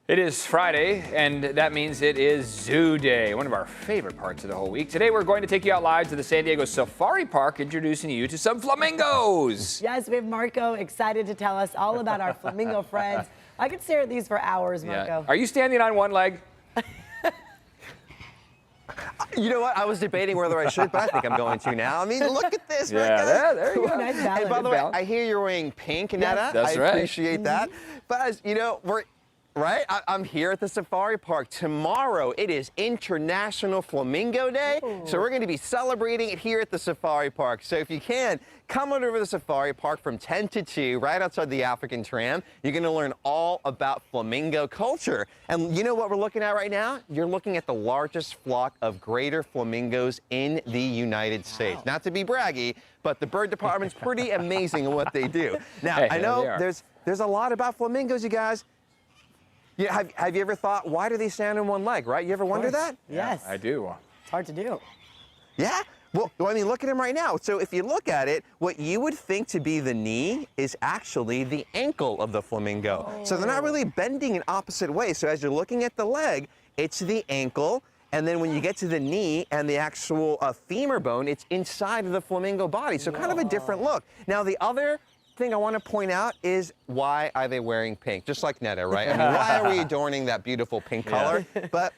It is Friday, and that means it is Zoo Day, one of our favorite parts of the whole week. Today, we're going to take you out live to the San Diego Safari Park, introducing you to some flamingos. Yes, we have Marco excited to tell us all about our flamingo friends. I could stare at these for hours, Marco. Yeah. Are you standing on one leg? You know what? I was debating whether I should, but I think I'm going to now. I mean, look at this, right, guys? Yeah, there you go. Nice And balance. by the way, I hear you're wearing pink, Netta. That's I right. appreciate that. But as you know, I'm here at the Safari Park. Tomorrow, it is International Flamingo Day. So we're going to be celebrating it here at the Safari Park. So if you can, come on over to the Safari Park from 10 to 2, right outside the African Tram. You're going to learn all about flamingo culture. And you know what we're looking at right now? You're looking at the largest flock of greater flamingos in the United States. Not to be braggy, but the bird department's pretty amazing in what they do. Now, Hey, I know there's a lot about flamingos, you guys. Yeah, have you ever thought, why do they stand on one leg, right? You ever wonder that? Yes. I do. It's hard to do. Yeah? Well, I mean, look at him right now. So if you look at it, what you would think to be the knee is actually the ankle of the flamingo. So they're not really bending in opposite ways. So as you're looking at the leg, it's the ankle. And then when you get to the knee and the actual femur bone, it's inside of the flamingo body. So kind of a different look. Now, the other thing I want to point out is, why are they wearing pink? Just like Netta, right? I mean, why are we adorning that beautiful pink color? But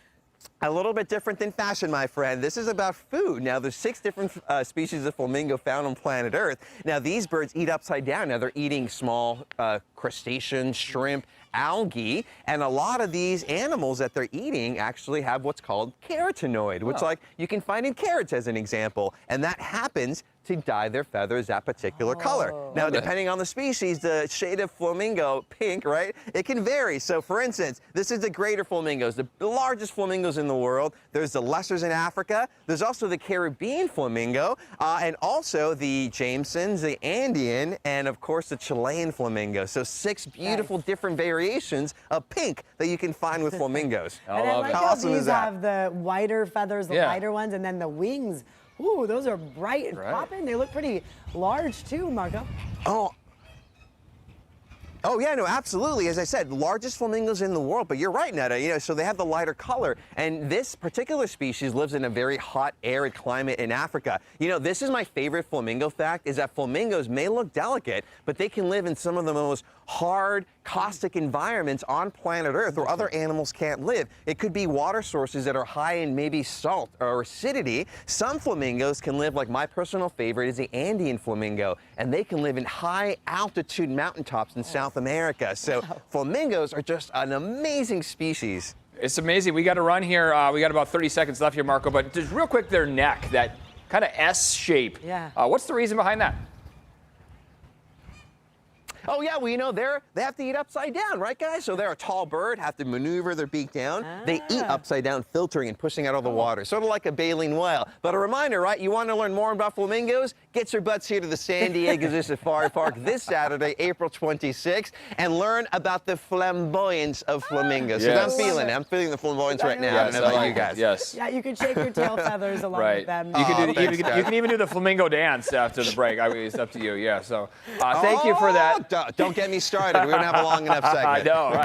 a little bit different than fashion, my friend. This is about food. Now, there's 6 different species of flamingo found on planet Earth. Now, these birds eat upside down. Now, they're eating small crustaceans, shrimp, algae, and a lot of these animals that they're eating actually have what's called carotenoid, which like you can find in carrots as an example, and that happens to dye their feathers that particular color. Now, depending on the species, the shade of flamingo, pink, right, it can vary. So, for instance, this is the greater flamingos, the largest flamingos in the world. There's the lessers in Africa. There's also the Caribbean flamingo, and also the Jamesons, the Andean, and of course the Chilean flamingo. So 6 beautiful different variations of pink that you can find with flamingos. And I like How how awesome is these that? have the whiter feathers, the lighter ones, and then the wings. Ooh, those are bright and popping. They look pretty large too, Marco. Oh, yeah, no, absolutely. As I said, largest flamingos in the world, but you're right, Netta, you know, so they have the lighter color. And this particular species lives in a very hot, arid climate in Africa. You know, this is my favorite flamingo fact, is that flamingos may look delicate, but they can live in some of the most hard, caustic environments on planet Earth where other animals can't live. It could be water sources that are high in maybe salt or acidity. Some flamingos can live, like my personal favorite is the Andean flamingo, and they can live in high altitude mountaintops in South America. So flamingos are just an amazing species. It's amazing. We got to run here. We got about 30 seconds left here, Marco, but just real quick, their neck, that kind of S shape. Yeah. What's the reason behind that? Oh, yeah, well, you know, they have to eat upside down, right, guys? So they're a tall bird, have to maneuver their beak down. They eat upside down, filtering and pushing out all the water, sort of like a baleen whale. But a reminder, right, you want to learn more about flamingos? Get your butts here to the San Diego Zoo Safari Park this Saturday, April 26th, and learn about the flamboyance of flamingos. So I'm feeling it. I'm feeling the flamboyance right now. I don't know about you guys. Yes. Yeah, you can shake your tail feathers along with them. You can even do the flamingo dance after the break. I mean, it's up to you. Yeah. So thank you for that. Don't get me started. We don't have a long enough segment. I know. Right.